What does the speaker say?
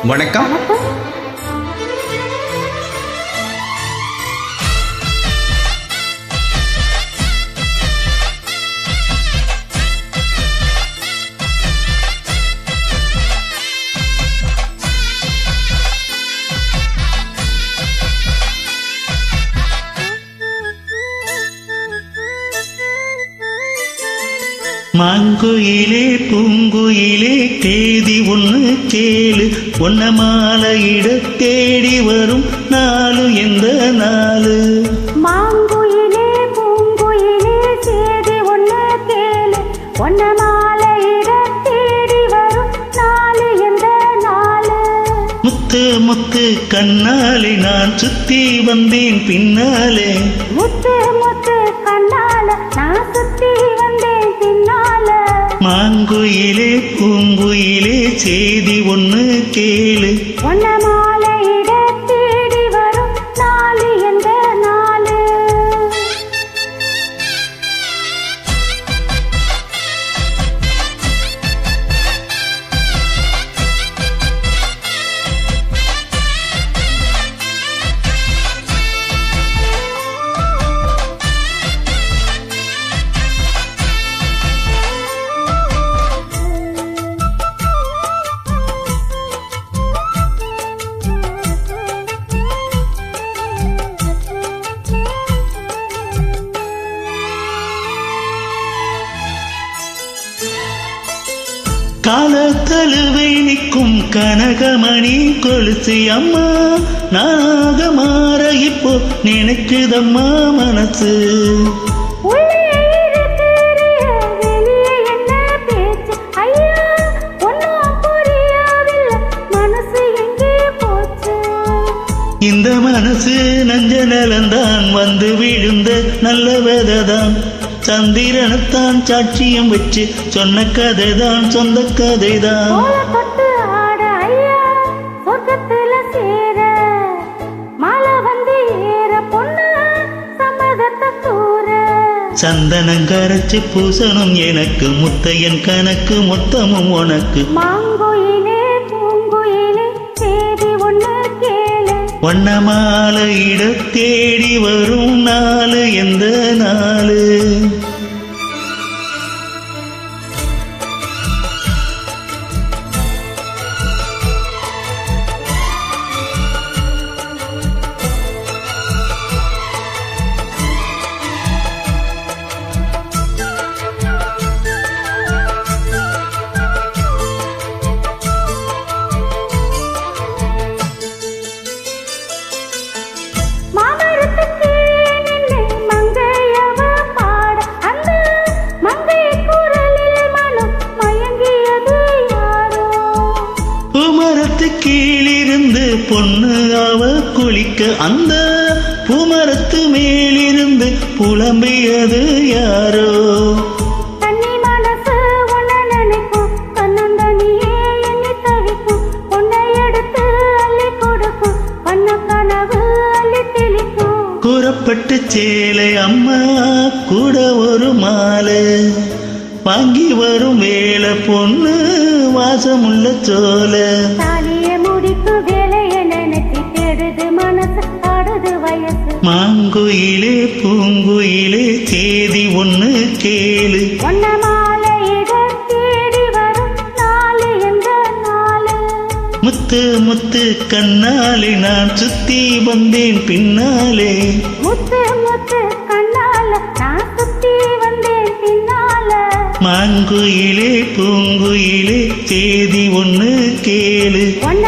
வணக்கம். மாங்குயிலே பூங்குயிலே தேதி ஒன்று கேளு, ஒன்ன மாலையிட தேடி வரும் நாளு எந்த நாளு. மாங்குயிலே பூங்குயிலே தேதி ஒன்று கேளு, ஒன்ன மாலையிட தேடி வரும் நாளு எந்த நாளு. முத்து முத்து கண்ணாலே நான் சுத்தி வந்தேன் பின்னாலே, முத்து முத்து கண்ணால நான் சுத்தி வந்தேன் பின்னால. மாங்குயிலே பூங்குயிலே செய்தி ஒன்று கேளு, ஒன்ன மாலையிட தேடி வரும் நாளு எந்த நாளு. காலத்தழுவை நிற்கும் கனகமணி கொலுசு அம்மா, நாக மாற இப்போ நினைக்குதம்மா மனசு. இந்த மனசு நஞ்ச நலந்தான் வந்து விழுந்த நல்ல வேததான், சந்திரனைத்தான் சாட்சியம் வச்சு சொன்ன கதைதான் சொந்த கதைதான். சந்தனம் கரைச்சு பூசணும் எனக்கு, முத்தையன் கணக்கு மொத்தமும் உனக்கு. மாங்குயிலே பூங்குயிலே தேடி ஒன்று கேளு, ஒன்ன மாலையிட தேடி வரும் நாளு எந்த நாளு. கீழிருந்து பொண்ணு அவ குளிக்க, அந்த பூமரத்து மேலிருந்து புலம்பியது யாரோ. தண்ணி மனசு உன்னை நினைக்கும், தன்னந்தனியே எண்ணி தவிக்கும், உன்னை எடுத்து அள்ளி கொடுக்கும், வண்ண கனவு அள்ளி தெளிக்கும். கூறப்பட்டு சேலை அம்மா கூட ஒரு மாலை, வாங்கி வரும் வேலை பொண்ணு வாசமுள்ள சோல. மாங்குயிலே பூங்குயிலே தேதி ஒன்று கேளு, ஒன்ன மாலையிட தேடி வரும் நாளு எந்த நாளு. முத்து முத்து கண்ணாலே நான் சுத்தி வந்தேன் பின்னாலே, முத்து முத்து கண்ணால நான் சுத்தி வந்தேன் பின்னால. மாங்குயிலே பூங்குயிலே தேதி ஒன்று கேளு, ஒன்ன